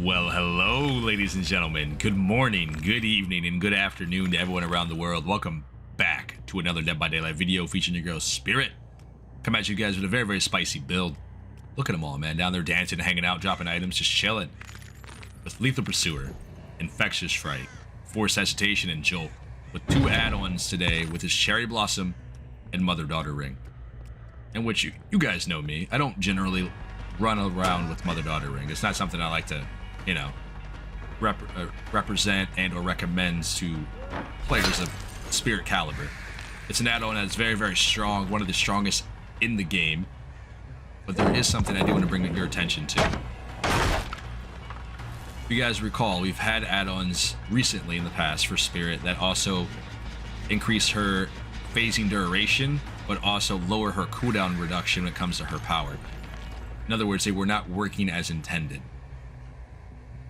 Well, hello, ladies and gentlemen. Good morning, good evening, and good afternoon to everyone around the world. Welcome back to another Dead by Daylight video featuring your girl, Spirit. Come at you guys with a very, very spicy build. Look at them all, man. Down there dancing, hanging out, dropping items, just chilling. With Lethal Pursuer, Infectious Fright, Force Hesitation, and Jolt. With two add-ons today with his Cherry Blossom and Mother-Daughter Ring. In which you guys know me. I don't run around with Mother-Daughter Ring. It's not something I like to, you know, represent and or recommend to players of Spirit caliber. It's an add-on that's very, very strong, one of the strongest in the game. But there is something I do want to bring your attention to. If you guys recall, we've had add-ons recently in the past for Spirit that also increase her phasing duration, but also lower her cooldown reduction when it comes to her power. In other words, they were not working as intended.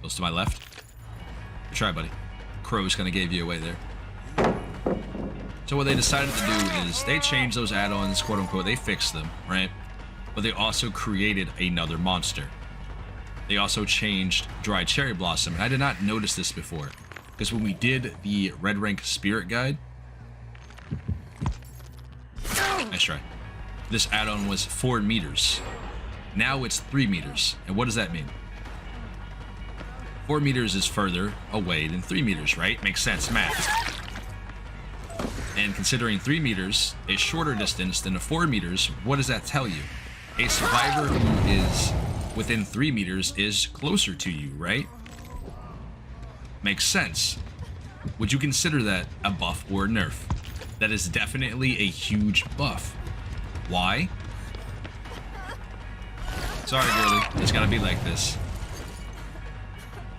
Goes to my left. Try, buddy. Crow's kind of gave you away there. So what they decided to do is they changed those add-ons, quote unquote. They fixed them, right? But they also created another monster. They also changed Dried Cherry Blossom. And I did not notice this before, because when we did the Red Rank Spirit Guide, nice try. This add-on was 4 meters. Now it's 3 meters. And what does that mean? 4 meters is further away than 3 meters, right? Makes sense, math. And considering 3 meters a shorter distance than a 4 meters, what does that tell you? A survivor who is within 3 meters is closer to you, right? Makes sense. Would you consider that a buff or a nerf? That is definitely a huge buff. Why? Sorry, girlie. It's gotta be like this.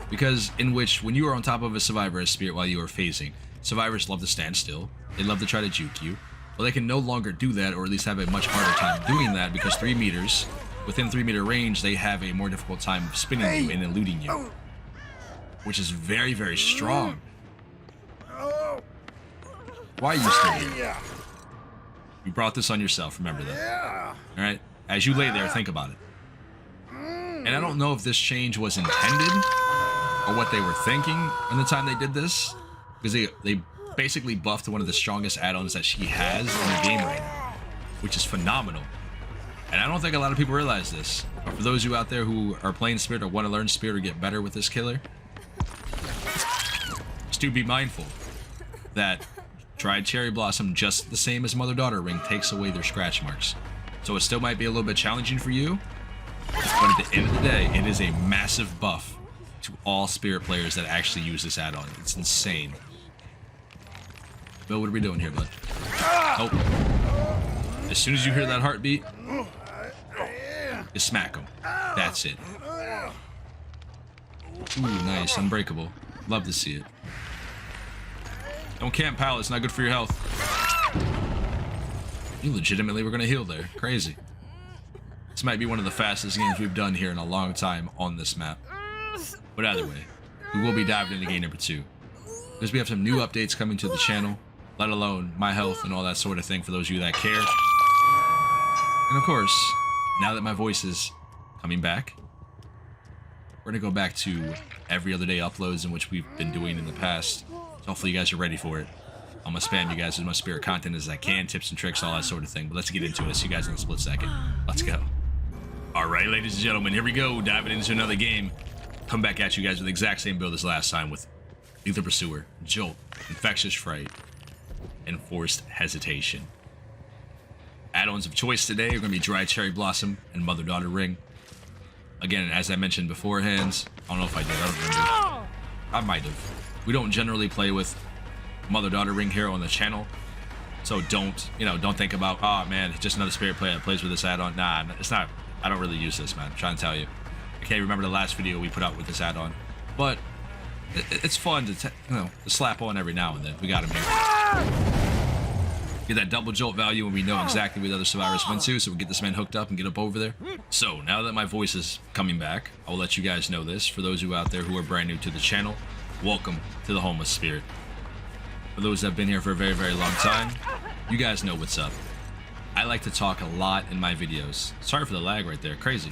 Because in which, when you are on top of a survivor as Spirit while you are phasing, survivors love to stand still. They love to try to juke you. Well, they can no longer do that, or at least have a much harder time doing that, because 3 meters, within 3 meter range, they have a more difficult time of spinning you and eluding you. Which is very, very strong. Why are you still here? You brought this on yourself, remember that. Alright? As you lay there, think about it. And I don't know if this change was intended, or what they were thinking in the time they did this, because they basically buffed one of the strongest add-ons that she has in the game right now, which is phenomenal. And I don't think a lot of people realize this. But for those of you out there who are playing Spirit or want to learn Spirit or get better with this killer, just do be mindful that Dried Cherry Blossom, just the same as Mother-Daughter Ring, takes away their scratch marks. So it still might be a little bit challenging for you, but at the end of the day, it is a massive buff to all Spirit players that actually use this add-on. It's insane. Bill, what are we doing here, bud? Oh. As soon as you hear that heartbeat, you smack him. That's it. Ooh, nice. Unbreakable. Love to see it. Don't camp, pal. It's not good for your health. You legitimately were going to heal there. Crazy. This might be one of the fastest games we've done here in a long time on this map. But either way, we will be diving into game number 2. Because we have some new updates coming to the channel, let alone my health and all that sort of thing for those of you that care. And of course, now that my voice is coming back, we're going to go back to every other day uploads in which we've been doing in the past. So hopefully you guys are ready for it. I'm going to spam you guys as much Spirit content as I can, tips and tricks, all that sort of thing. But let's get into it. See you guys in a split second. Let's go. Alright, ladies and gentlemen, here we go. Diving into another game. Come back at you guys with the exact same build as last time with Lethal Pursuer, Jolt, Infectious Fright, and Forced Hesitation. Add-ons of choice today are going to be Dried Cherry Blossom and Mother-Daughter Ring. Again, as I mentioned beforehand, I don't know if I did, I don't remember. I might have. We don't generally play with Mother-Daughter Ring here on the channel. So don't think about, oh man, just another Spirit player that plays with this add-on. Nah, it's not. I don't really use this, man. I'm trying to tell you. I can't remember the last video we put out with this add-on. But it's fun to, to slap on every now and then. We got him here. Get that double jolt value when we know exactly where the other survivors went to, so we get this man hooked up and get up over there. So, now that my voice is coming back, I will let you guys know this. For those of you out there who are brand new to the channel, welcome to the home of Spirit. For those that have been here for a very, very long time, you guys know what's up. I like to talk a lot in my videos. Sorry for the lag right there. Crazy.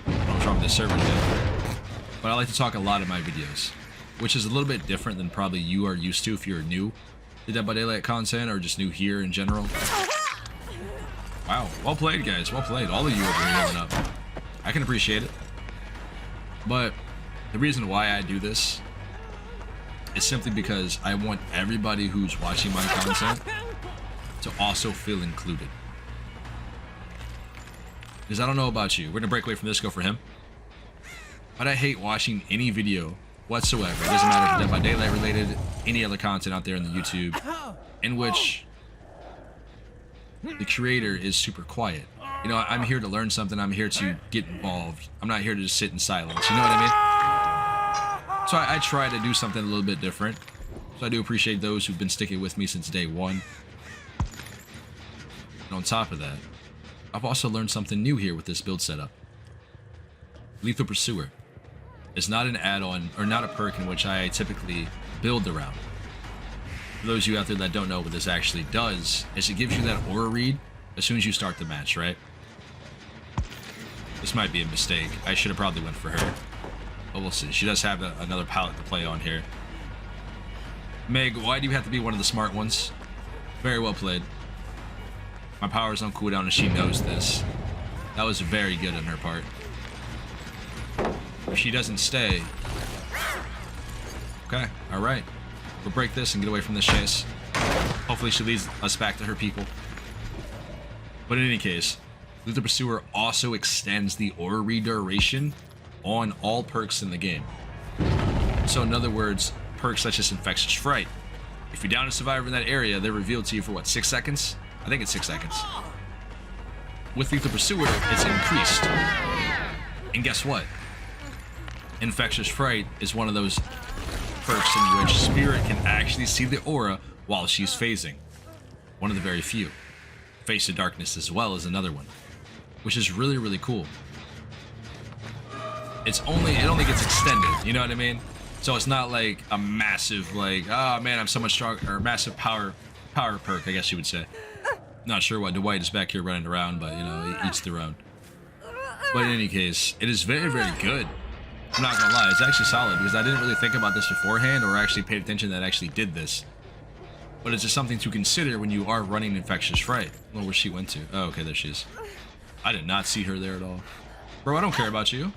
What's wrong with this server, dude? but I like to talk a lot in my videos, which is a little bit different than probably you are used to if you're new to Dead by Daylight content or just new here in general. Wow, well played, guys. Well played. All of you over here healing up. I can appreciate it. But the reason why I do this is simply because I want everybody who's watching my content to also feel included. Because I don't know about you. We're gonna break away from this, go for him. But I hate watching any video whatsoever. It doesn't matter if it's Dead by Daylight related, any other content out there in the YouTube, in which the creator is super quiet. You know, I'm here to learn something. I'm here to get involved. I'm not here to just sit in silence. You know what I mean? So I try to do something a little bit different. So I do appreciate those who've been sticking with me since day one. And on top of that, I've also learned something new here with this build setup. Lethal Pursuer is not an add-on or not a perk in which I typically build around. For those of you out there that don't know what this actually does, is it gives you that aura read as soon as you start the match, right? This might be a mistake. I should have probably went for her. But we'll see. She does have another palette to play on here. Meg, why do you have to be one of the smart ones? Very well played. My power's on cooldown and she knows this. That was very good on her part. If she doesn't stay... Okay, alright. We'll break this and get away from this chase. Hopefully she leads us back to her people. But in any case, Lethal Pursuer also extends the aura read duration on all perks in the game. So in other words, perks such as Infectious Fright. If you down a survivor in that area, they're revealed to you for what, 6 seconds? I think it's 6 seconds. With Lethal Pursuer, it's increased. And guess what? Infectious Fright is one of those perks in which Spirit can actually see the aura while she's phasing. One of the very few. Face of Darkness as well is another one, which is really, really cool. It only gets extended, you know what I mean? So it's not like a massive, like, oh man, I'm so much stronger, or massive power perk, I guess you would say. Not sure why Dwight is back here running around, but you know, each their own. But in any case, it is very, very good. I'm not gonna lie, it's actually solid because I didn't really think about this beforehand or actually paid attention that I actually did this. But it's just something to consider when you are running Infectious Fright. I don't know where she went to. Oh, okay, there she is. I did not see her there at all. Bro, I don't care about you.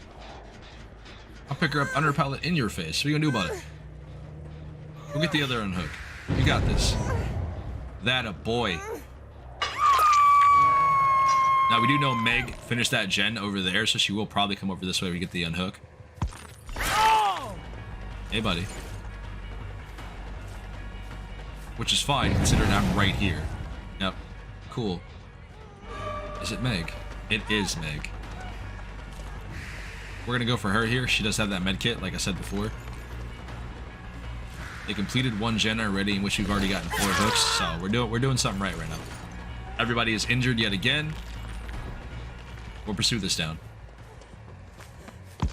I'll pick her up under a pallet in your face. What are you gonna do about it? We'll get the other unhook. You got this. That a boy. Now, we do know Meg finished that gen over there, so she will probably come over this way to get the unhook. Hey, buddy. Which is fine, considering I'm right here. Yep. Cool. Is it Meg? It is Meg. We're gonna go for her here. She does have that med kit, like I said before. They completed one gen already, in which we've already gotten 4 hooks, so we're doing something right now. Everybody is injured yet again. We'll pursue this down. I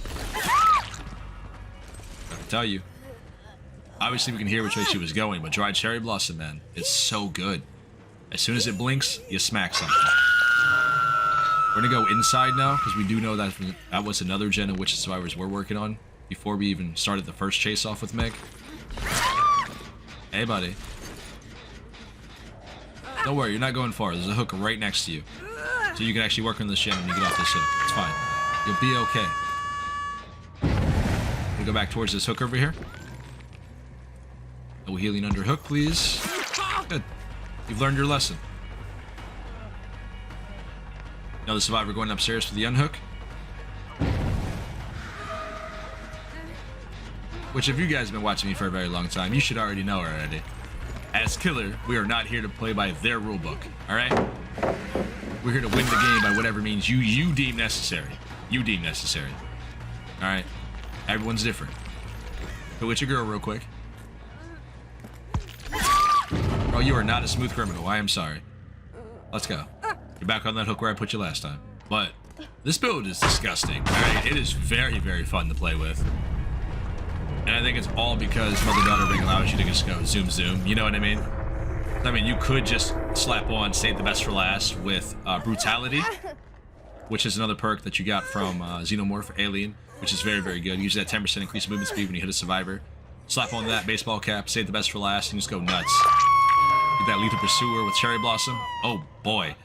can tell you. Obviously, we can hear which way she was going, but Dried Cherry Blossom, man, it's so good. As soon as it blinks, you smack something. We're gonna go inside now, because we do know that that was another gen of which the survivors were working on before we even started the first chase off with Meg. Hey, buddy. Don't worry, you're not going far. There's a hook right next to you. So you can actually work on this gen when you get off this hook. It's fine. You'll be okay. We'll go back towards this hook over here. No healing under hook, please. Good. You've learned your lesson. Now the survivor going upstairs for the unhook. Which, if you guys have been watching me for a very long time, you should already know already. As Killer, we are not here to play by their rulebook, alright? We're here to win the game by whatever means you deem necessary. You deem necessary. Alright? Everyone's different. Go with your girl real quick. Oh, you are not a smooth criminal. I am sorry. Let's go. You're back on that hook where I put you last time. But this build is disgusting. Alright? It is very, very fun to play with. And I think it's all because Mother-Daughter Ring allows you to just go zoom zoom. You know what I mean? I mean, you could just slap on Save the Best for Last with Brutality, which is another perk that you got from Xenomorph Alien. which is very, very good. Usually that 10% increased movement speed when you hit a survivor. Slap on that baseball cap, save the best for last, and just go nuts. Get that Lethal Pursuer with Cherry Blossom. Oh boy,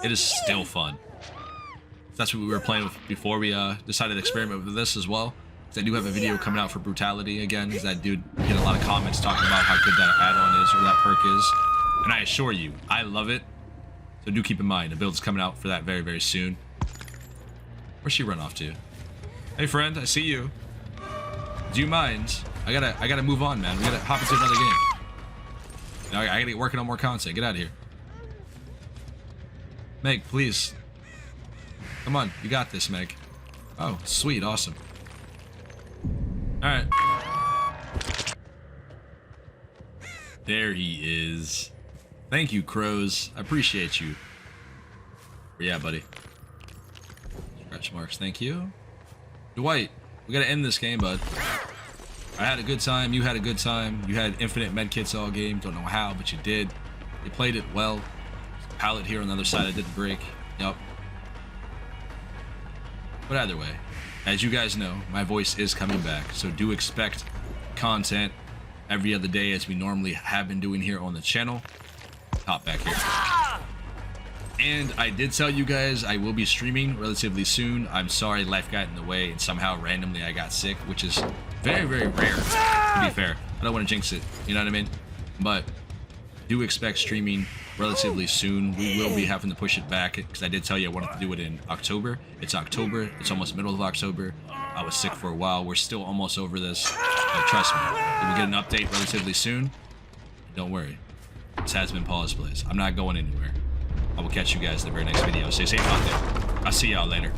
it is still fun. That's what we were playing with before we decided to experiment with this as well. I do have a video coming out for Brutality again, because that dude get a lot of comments talking about how good that add-on is or that perk is. And I assure you, I love it. So do keep in mind, a build's coming out for that very, very soon. Where'd she run off to? Hey friend, I see you. Do you mind? I gotta move on, man. We gotta hop into another game. Now I gotta get working on more content. Get out of here. Meg, please. Come on, you got this, Meg. Oh, sweet, awesome. Alright. There he is. Thank you, Crows. I appreciate you. Yeah, buddy. Scratch marks, thank you. Dwight, we gotta end this game, bud. I had a good time, you had a good time. You had infinite medkits all game. Don't know how, but you did. You played it well. Pallet here on the other side that didn't break. Yup. But either way, as you guys know, my voice is coming back, so do expect content every other day as we normally have been doing here on the channel. Hop back here. And I did tell you guys I will be streaming relatively soon. I'm sorry life got in the way and somehow randomly I got sick, which is very, very rare, to be fair. I don't want to jinx it, you know what I mean? But do expect streaming relatively soon. We will be having to push it back because I did tell you I wanted to do it in October. It's October. It's almost middle of October. I was sick for a while. We're still almost over this. But trust me, we'll get an update relatively soon. Don't worry. This has been Pawse Plays. I'm not going anywhere. I will catch you guys in the very next video. Stay safe out there. I'll see y'all later.